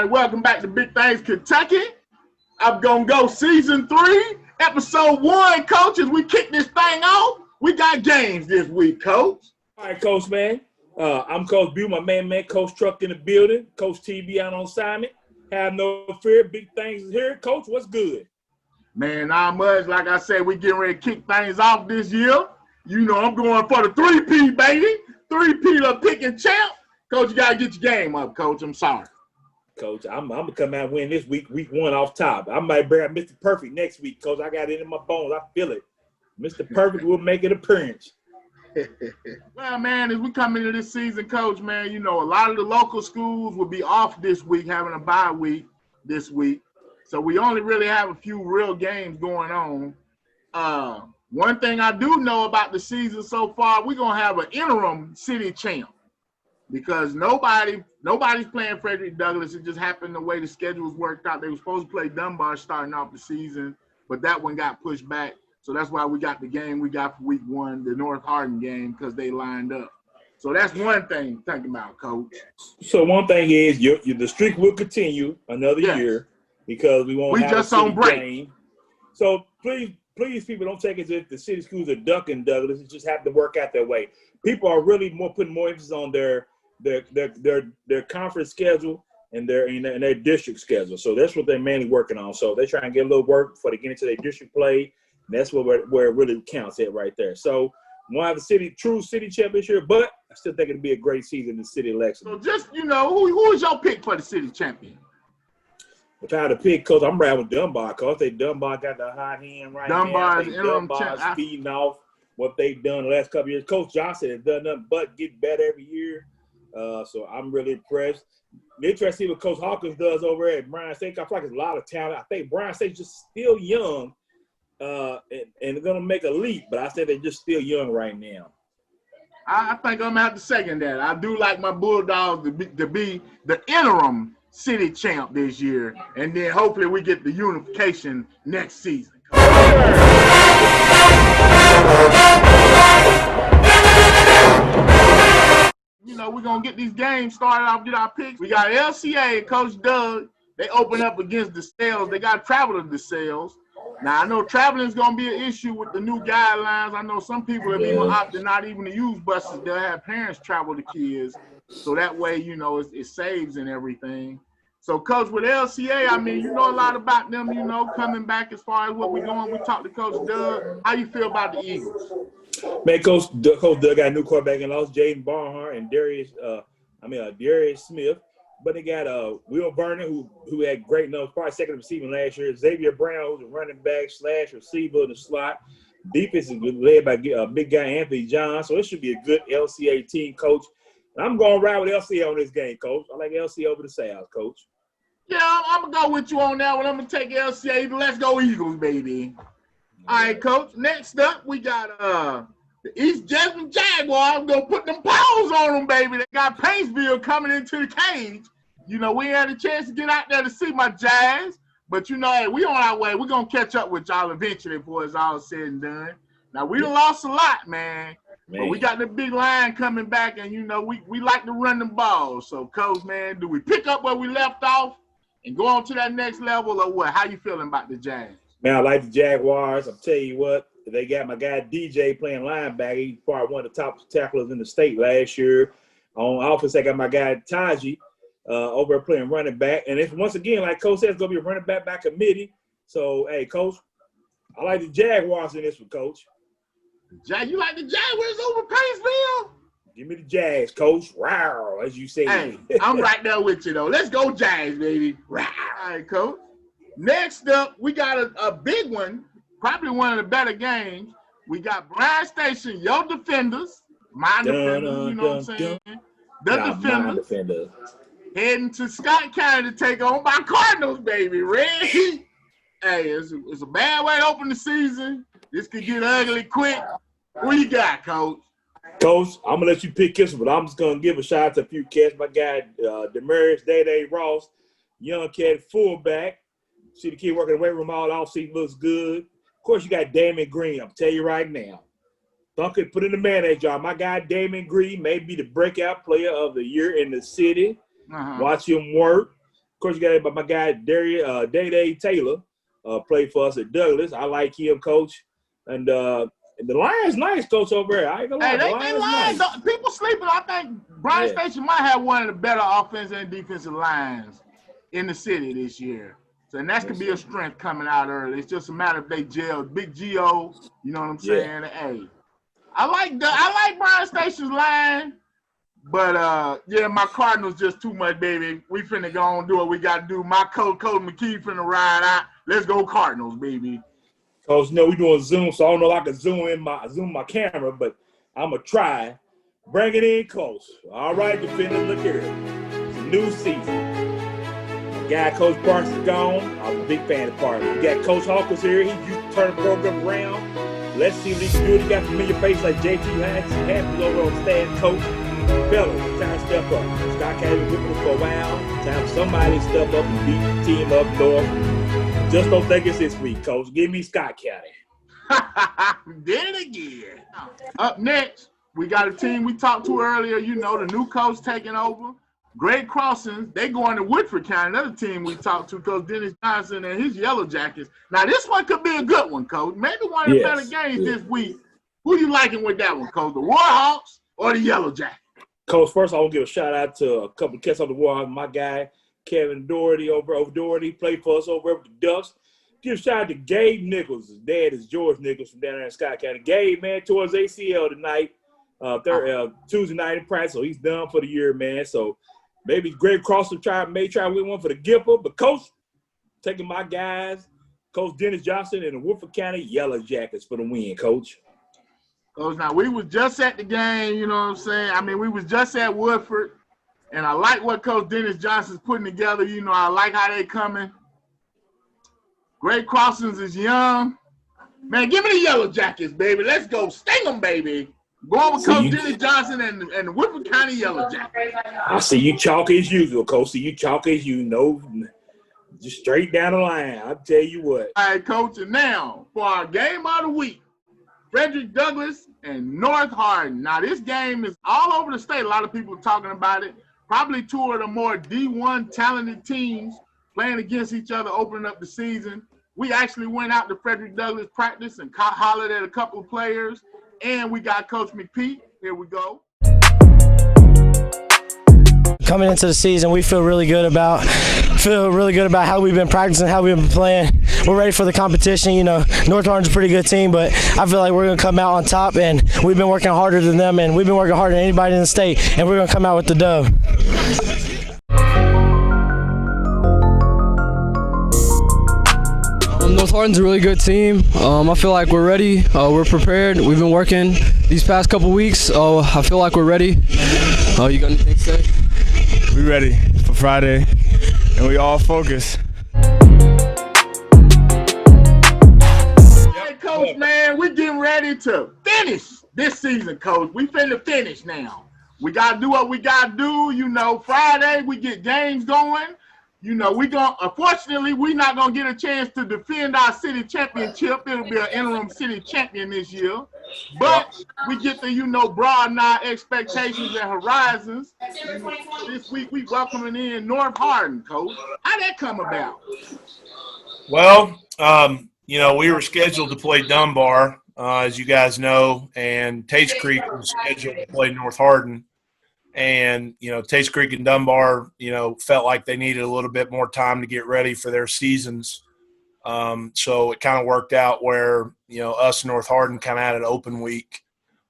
everybody. Welcome back to Big Things Kentucky. I'm going to go season 3, episode 1, Coach. As we kick this thing off, we got games this week, Coach. All right, Coach, man. I'm Coach B, my man, Coach Truck in the building. Coach TB out on assignment. Have no fear. Big Things is here. Coach, what's good? Man, not much. Like I said, we getting ready to kick things off this year. You know, I'm going for the 3P, baby. 3P of picking champ. Coach, you got to get your game up, Coach. I'm sorry. Coach, I'm going to come out and win this week 1 off top. I might bring out Mr. Perfect next week, Coach. I got it in my bones. I feel it. Mr. Perfect will make an appearance. Well, man, as we come into this season, Coach, man, you know, a lot of the local schools will be off this week, having a bye week this week. So we only really have a few real games going on. One thing I do know about the season so far, we're going to have an interim city champ. Because nobody's playing Frederick Douglass. It just happened the way the schedules worked out. They were supposed to play Dunbar starting off the season, but that one got pushed back. So that's why we got the game we got for week 1, the North Hardin game, because they lined up. So that's one thing to think about, Coach. So one thing is the streak will continue another year because we won't have a city game. So please, people, don't take it as if the city schools are ducking Douglass. It just have to work out that way. People are really putting more emphasis on their conference schedule and their district schedule. So that's what they're mainly working on. So they try and get a little work before they get into their district play. And that's where it really counts at right there. So we'll have a true city champ this year, but I still think it'll be a great season in the city election. So just, you know, who is your pick for the city champion? If I had to pick, Coach, I'm riding with Dunbar. Coach, Dunbar got the hot hand right now. Dunbar's feeding off what they've done the last couple of years. Coach Johnson has done nothing but get better every year. So I'm really impressed. Interesting to see what Coach Hawkins does over at Bryan State. I feel like there's a lot of talent. I think Bryan State's just still young and they're going to make a leap, but I say they're just still young right now. I think I'm going to have to second that. I do like my Bulldogs to be the interim city champ this year, and then hopefully we get the unification next season. You know, we're going to get these games started off, get our picks. We got LCA, Coach Doug. They open up against the Sales. They got to travel to the Sales. Now, I know traveling is going to be an issue with the new guidelines. I know some people have even opted not even to use buses. They'll have parents travel the kids. So that way, you know, it saves and everything. So, Coach, with LCA, I mean, you know a lot about them, you know, coming back as far as what we're going. We talked to Coach Doug. How you feel about the Eagles? Man, Coach Doug got a new quarterback and lost Jaden Barnhart and Darius Smith. But they got Will Vernon, who had great numbers, probably second receiving last year. Xavier Brown, who's a running back / receiver in the slot. Defense is led by big guy Anthony John. So it should be a good LCA team, Coach. And I'm going to ride with LCA on this game, Coach. I like LCA over the South, Coach. Yeah, I'm going to go with you on that one. I'm going to take LCA. Let's go Eagles, baby. All right, Coach. Next up, we got the East Jasmine Jaguars. I'm going to put them paws on them, baby. They got Painsville coming into the cage. You know, we had a chance to get out there to see my Jazz. But, you know, hey, we on our way. We're going to catch up with y'all eventually before it's all said and done. Now, we done lost a lot, man. But we got the big line coming back, and, you know, we like to run the ball. So, Coach, man, do we pick up where we left off and go on to that next level or what? How you feeling about the Jazz? Man, I like the Jaguars. I'll tell you what, they got my guy DJ playing linebacker. He's probably one of the top tacklers in the state last year. On offense, I got my guy Taji over playing running back. And it's once again, like Coach said, it's going to be a running back by committee. So, hey, Coach, I like the Jaguars in this one, Coach. You like the Jaguars over Painsville? Give me the Jags, Coach. Wow, as you say. Hey, I'm right there with you, though. Let's go Jags, baby. Wow. All right, Coach. Next up, we got a big one, probably one of the better games. We got Bryan Station, your defenders, my defenders, you know what I'm saying? Defenders. Heading to Scott County to take on my Cardinals, baby. Red Heat. Hey, it's a bad way to open the season. This could get ugly quick. What you got, Coach? Coach, I'm going to let you pick this one, but I'm just going to give a shout out to a few cats. My guy, Demarius Day Ross, young cat fullback. See the kid working the weight room all offseason, looks good. Of course, you got Damon Green. I'm tell you right now. Duncan put in the mayonnaise jar. My guy, Damon Green, may be the breakout player of the year in the city. Watch him work. course, you got my guy, Day Taylor, played for us at Douglas. I like him, Coach. And the Lions nice, Coach, over there. I ain't gonna lie. They Lions nice. People sleeping. I think Bryan Station might have one of the better offensive and defensive lines in the city this year. So, and that could be a strength coming out early. It's just a matter if they gel. Big Gio, you know what I'm saying? Hey, I like Bryan Station's line, but my Cardinals just too much, baby. We finna go on and do what we got to do. My coach McKee finna ride out. Let's go Cardinals, baby. Coach, we doing Zoom, so I don't know if I can zoom my camera, but I'm gonna try. Bring it in close. All right, defenders, look here. It's a new season. Guy, Coach Parks is gone. I'm a big fan of Parks. We got Coach Hawkins here. He used to turn the program around. Let's see what he can do. He got a familiar face like JT Happy over on stand. Coach, fellas, time to step up. Scott County with us for a while. Time for somebody to step up and beat the team up north. Just don't think it's this week, Coach. Give me Scott County. Did it again. Up next, we got a team we talked to earlier. You know, the new coach taking over. Great Crossings, they going to Woodford County, another team we talked to, Coach Dennis Johnson and his Yellow Jackets. Now, this one could be a good one, Coach. Maybe one of the better games this week. Who you liking with that one, Coach? The Warhawks or the Yellow Jackets? Coach, first I want to give a shout-out to a couple of cats on the Warhawks. My guy, Kevin Doherty over Doherty, played for us over at the Ducks. Give a shout-out to Gabe Nichols. His dad is George Nichols from down there in Scott County. Gabe, man, towards ACL tonight, Tuesday night in practice, so he's done for the year, man. So, maybe Greg Cross may try to win one for the Gipper, but Coach, taking my guys, Coach Dennis Johnson and the Woodford County Yellow Jackets for the win, Coach. Coach, now we was just at the game, you know what I'm saying? I mean, we was just at Woodford, and I like what Coach Dennis Johnson's putting together. You know, I like how they coming. Great Crossings is young. Man, give me the Yellow Jackets, baby. Let's go. Sting them, baby. Going with Coach Dennis Johnson and the Woodford County Yellow Jackets. I see you chalk as usual, Coach. See you chalk as you know, just straight down the line. I'll tell you what. All right, Coach, and now for our game of the week, Frederick Douglass and North Hardin. Now, this game is all over the state. A lot of people are talking about it. Probably two of the more D1 talented teams playing against each other, opening up the season. We actually went out to Frederick Douglass practice and hollered at a couple of players. And we got Coach McPete. Here we go. Coming into the season, we feel really good about how we've been practicing, how we've been playing. We're ready for the competition. You know, North Hardin's a pretty good team, but I feel like we're going to come out on top, and we've been working harder than them, and we've been working harder than anybody in the state, and we're going to come out with the dub. North Hardin's a really good team. I feel like we're ready. We're prepared. We've been working these past couple weeks. I feel like we're ready. You got anything to say? We ready for Friday, and we all focused. Hey, Coach, man, we're getting ready to finish this season, Coach. We finna finish now. We got to do what we got to do. You know, Friday we get games going. You know, unfortunately, we're not going to get a chance to defend our city championship. It'll be an interim city champion this year. But we get to, broaden our expectations and horizons. This week, we welcoming in North Hardin, Coach. How'd that come about? Well, we were scheduled to play Dunbar, as you guys know, and Tates Creek was scheduled to play North Hardin. And, Tates Creek and Dunbar, felt like they needed a little bit more time to get ready for their seasons. So it kind of worked out where, us and North Hardin kind of had an open week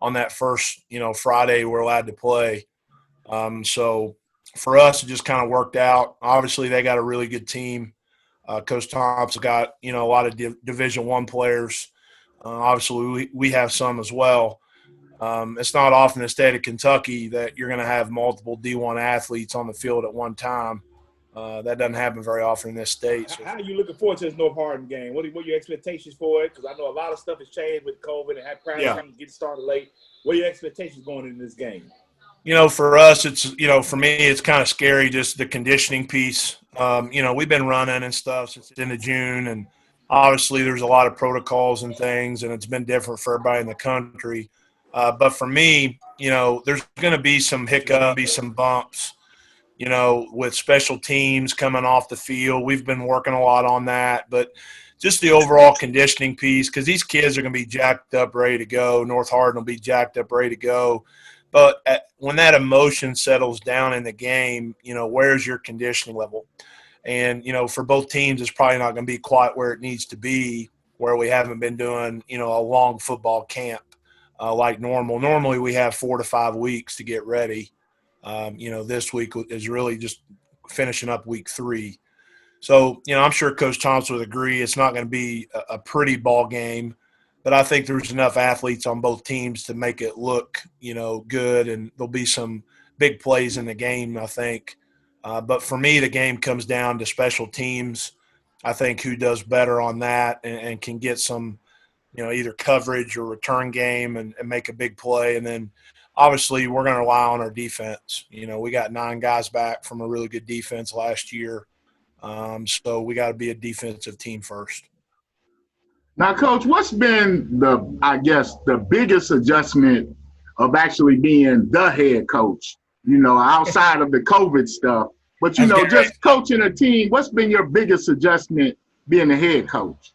on that first, Friday we're allowed to play. So for us, it just kind of worked out. Obviously, they got a really good team. Coach Thompson got, a lot of Division I players. Obviously, we have some as well. It's not often in the state of Kentucky that you're going to have multiple D1 athletes on the field at one time. That doesn't happen very often in this state. So. How are you looking forward to this North Hardin game? What are your expectations for it? Because I know a lot of stuff has changed with COVID and had practice get started late. What are your expectations going into this game? For us, it's, for me, it's kind of scary, just the conditioning piece. We've been running and stuff since the end of June, and obviously there's a lot of protocols and things, and it's been different for everybody in the country. But for me, there's going to be some hiccups, be some bumps. with special teams coming off the field. We've been working a lot on that, but just the overall conditioning piece, because these kids are going to be jacked up, ready to go. North Hardin will be jacked up, ready to go. But when that emotion settles down in the game, where's your conditioning level? And, for both teams, it's probably not going to be quite where it needs to be, where we haven't been doing, a long football camp like normal. Normally we have 4 to 5 weeks to get ready. This week is really just finishing up week 3. So, I'm sure Coach Thompson would agree it's not going to be a pretty ball game, but I think there's enough athletes on both teams to make it look, good, and there'll be some big plays in the game, I think. But for me, the game comes down to special teams. I think who does better on that and can get some, either coverage or return game and make a big play. And then obviously we're going to rely on our defense. We got 9 guys back from a really good defense last year. So we got to be a defensive team first. Now, Coach, what's been the biggest adjustment of actually being the head coach, outside of the COVID stuff? But, just coaching a team, what's been your biggest adjustment being the head coach?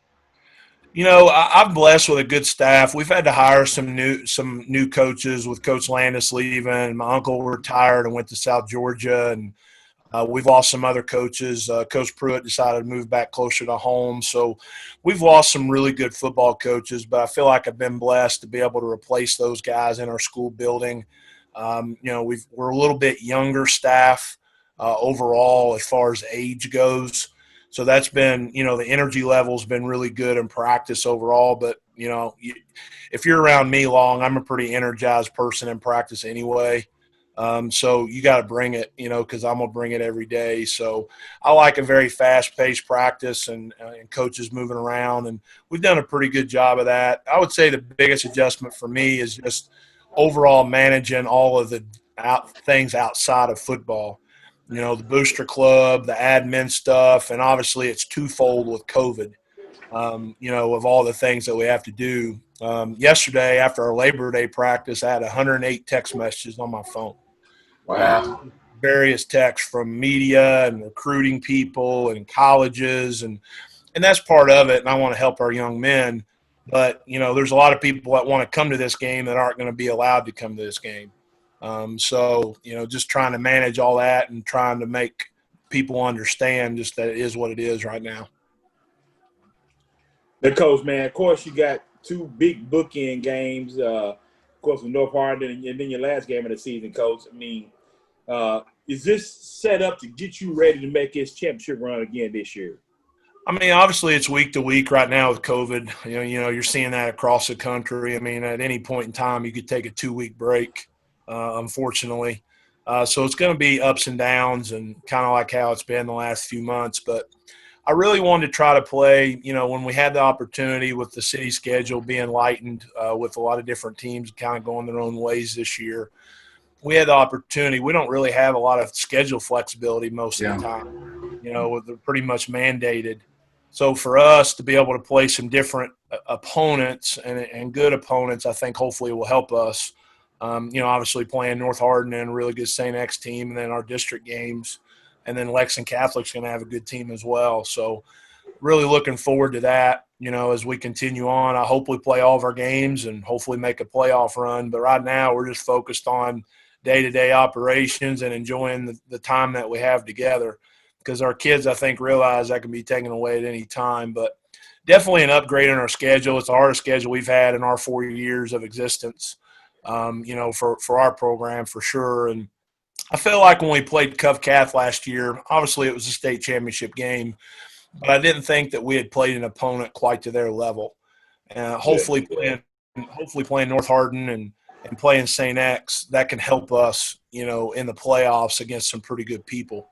I'm blessed with a good staff. We've had to hire some new coaches with Coach Landis leaving. My uncle retired and went to South Georgia, and we've lost some other coaches. Coach Pruitt decided to move back closer to home. So we've lost some really good football coaches, but I feel like I've been blessed to be able to replace those guys in our school building. We're a little bit younger staff overall as far as age goes. So that's been, the energy level's been really good in practice overall. But, if you're around me long, I'm a pretty energized person in practice anyway. So you got to bring it, because I'm going to bring it every day. So I like a very fast-paced practice and coaches moving around, and we've done a pretty good job of that. I would say the biggest adjustment for me is just overall managing all of the things outside of football. The booster club, the admin stuff, and obviously it's twofold with COVID, of all the things that we have to do. Yesterday, after our Labor Day practice, I had 108 text messages on my phone. Wow. Various texts from media and recruiting people and colleges, and that's part of it, and I want to help our young men. But, there's a lot of people that want to come to this game that aren't going to be allowed to come to this game. So, just trying to manage all that and trying to make people understand just that it is what it is right now. The coach, man, of course you got 2 big bookend games, of course with North Hardin and then your last game of the season, Coach. I mean, is this set up to get you ready to make this championship run again this year? I mean, obviously it's week to week right now with COVID. You're seeing that across the country. I mean, at any point in time you could take a 2-week break. Unfortunately. So it's going to be ups and downs and kind of like how it's been the last few months. But I really wanted to try to play, when we had the opportunity with the city schedule being lightened with a lot of different teams kind of going their own ways this year. We had the opportunity. We don't really have a lot of schedule flexibility most of the time. They're pretty much mandated. So for us to be able to play some different opponents and good opponents, I think hopefully will help us. Obviously playing North Hardin and a really good St. X team, and then our district games, and then Lexington Catholic's going to have a good team as well. So really looking forward to that, as we continue on. I hope we play all of our games and hopefully make a playoff run. But right now we're just focused on day-to-day operations and enjoying the time that we have together, because our kids, I think, realize that can be taken away at any time. But definitely an upgrade in our schedule. It's the hardest schedule we've had in our 4 years of existence. For our program for sure. And I feel like when we played Cov Cath last year, obviously it was a state championship game, but I didn't think that we had played an opponent quite to their level. Hopefully playing North Hardin and playing St. X, that can help us, in the playoffs against some pretty good people.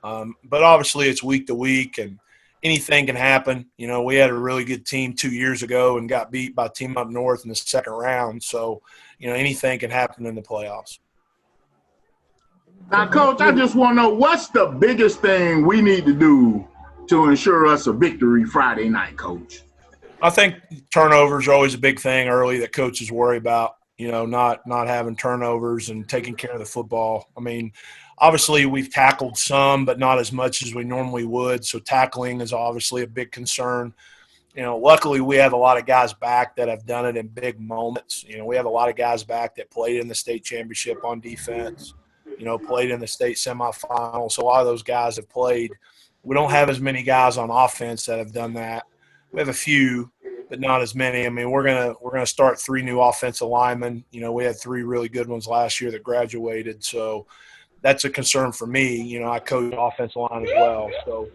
But obviously it's week to week and anything can happen. We had a really good team 2 years ago and got beat by Team Up North in the second round. So, anything can happen in the playoffs. Now, Coach, I just want to know, what's the biggest thing we need to do to ensure us a victory Friday night, Coach? I think turnovers are always a big thing early that coaches worry about. not having turnovers and taking care of the football. I mean, obviously we've tackled some, but not as much as we normally would. So tackling is obviously a big concern. Luckily we have a lot of guys back that have done it in big moments. We have a lot of guys back that played in the state championship on defense, played in the state semifinal. So a lot of those guys have played. We don't have as many guys on offense that have done that. We have a few, but not as many. I mean, we're gonna start 3 new offensive linemen. We had 3 really good ones last year that graduated. So that's a concern for me. I coach offensive line as well. So,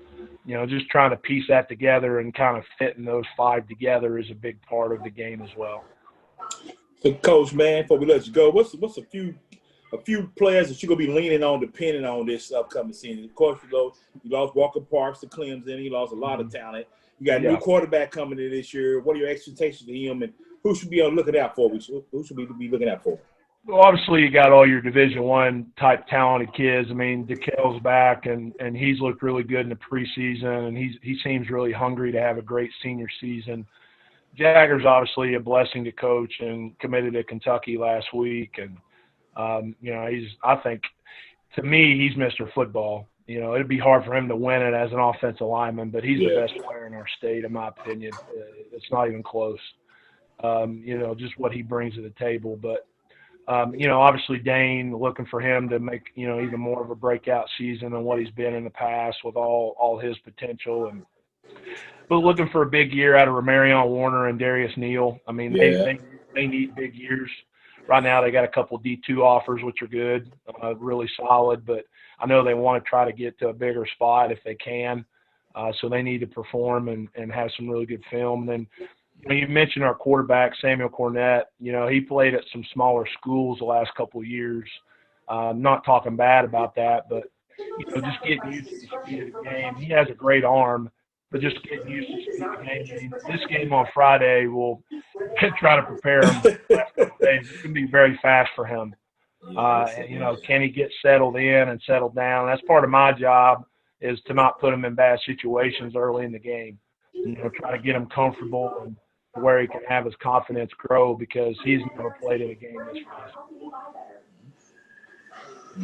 just trying to piece that together and kind of fitting those 5 together is a big part of the game as well. So, Coach, man, before we let you go, what's a few players that you're gonna be leaning on, depending on this upcoming season? Of course, you lost Walker Parks to Clemson. He lost a lot of talent. You got a new quarterback coming in this year. What are your expectations of him, and who should be looking out for? Who should we be looking out for? Well, obviously, you got all your Division I type talented kids. I mean, DeKale's back, and he's looked really good in the preseason, and he seems really hungry to have a great senior season. Jaguars obviously a blessing to coach and committed to Kentucky last week, and I think to me he's Mr. Football. It'd be hard for him to win it as an offensive lineman, but he's the best player in our state, in my opinion. It's not even close. Just what he brings to the table, but. Obviously Dane, looking for him to make, even more of a breakout season than what he's been in the past with all his potential. But looking for a big year out of Romarion Warner and Darius Neal. I mean, they need big years. Right now they got a couple D2 offers, which are good, really solid. But I know they want to try to get to a bigger spot if they can. So they need to perform and have some really good film. And then, you mentioned our quarterback, Samuel Cornett. He played at some smaller schools the last couple of years. Not talking bad about that, but, just getting used to the speed of the game. He has a great arm, but just getting used to the speed of the game. This game on Friday will try to prepare him. It's going to be very fast for him. Can he get settled in and settled down? That's part of my job, is to not put him in bad situations early in the game. Try to get him comfortable and where he can have his confidence grow, because he's never played in a game this fast.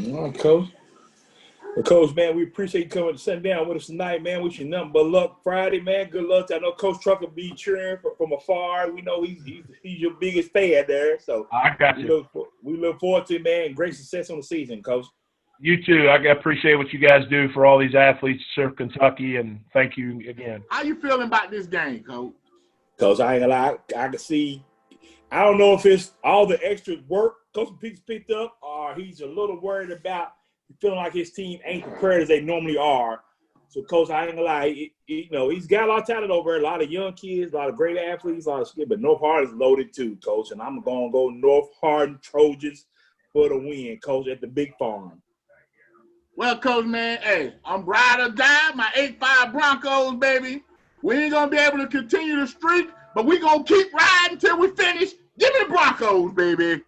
All right, Coach. Well, Coach, man, we appreciate you coming to sit down with us tonight, man. Wish you nothing but luck Friday, man. Good luck. I know Coach Truck will be cheering from afar. We know he's your biggest fan there. So I got you. We look forward to it, man. Great success on the season, Coach. You too. I appreciate what you guys do for all these athletes to serve Kentucky, and thank you again. How you feeling about this game, Coach? Because I ain't gonna lie, I can see. I don't know if it's all the extra work Coach Pete's picked up, or he's a little worried about feeling like his team ain't prepared as they normally are. So, Coach, I ain't gonna lie, he's got a lot of talent over there, a lot of young kids, a lot of great athletes, a lot of skill, but North Hardin's loaded too, Coach. And I'm gonna go North Hardin Trojans for the win, Coach, at the Big Farm. Well, Coach, man, hey, I'm ride or die, my 8-5 Broncos, baby. We ain't going to be able to continue the streak, but we going to keep riding until we finish. Give me the Broncos, baby.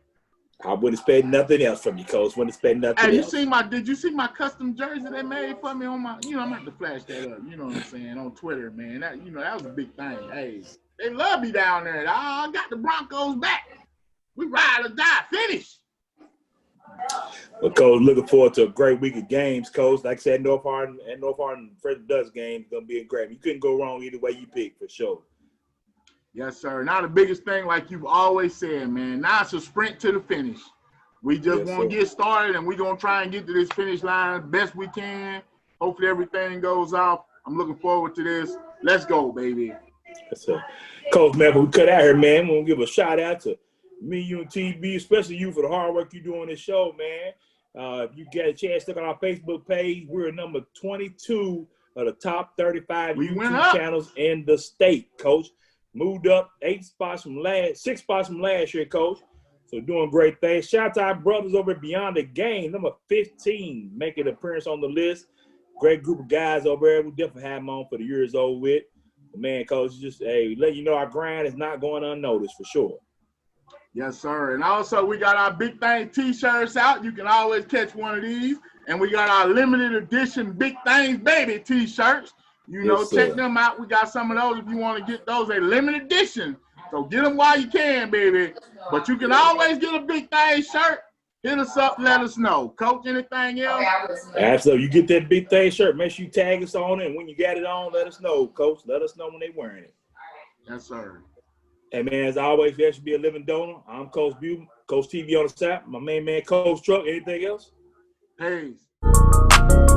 I wouldn't expect nothing else from you, Coach. Wouldn't expect nothing else. Did you see my custom jersey they made for me on my, I'm going to have to flash that up, you know what I'm saying, on Twitter, man. That was a big thing. Hey, they love me down there. I got the Broncos back. We ride or die. Finish. Well, Coach, looking forward to a great week of games, Coach. Like I said, North Hardin Frederick Douglass game is going to be a great. You couldn't go wrong either way you pick, for sure. Yes, sir. Now the biggest thing, like you've always said, man, now it's a sprint to the finish. We just want to get started, and we're going to try and get to this finish line best we can. Hopefully everything goes off. I'm looking forward to this. Let's go, baby. Yes, sir. Coach, man, we cut out here, man. We're going to give a shout-out to me, you, and TB, especially you for the hard work you do on this show, man. If you get a chance to look on our Facebook page, we're number 22 of the top 35 YouTube channels in the state, Coach. Moved up 6 spots from last year, Coach. So doing great things. Shout out to our brothers over at Beyond the Game, number 15, making an appearance on the list. Great group of guys over there. We definitely have them on for the years over with. But man, Coach, just let you know our grind is not going unnoticed for sure. Yes, sir. And also, we got our Big Thing T-shirts out. You can always catch one of these. And we got our limited edition Big Things Baby T-shirts. Check them out. We got some of those if you want to get those. A limited edition So get them while you can, baby. But you can always get a Big Thing shirt. Hit us up, let us know. Coach, anything else? Absolutely. You get that Big Thing shirt, make sure you tag us on it. And when you got it on, let us know, Coach. Let us know when they're wearing it. Yes, sir. Hey, man, as always, there should be a living donor. I'm Coach Bute, Coach TV on the side. My main man, Coach Truck. Anything else? Peace.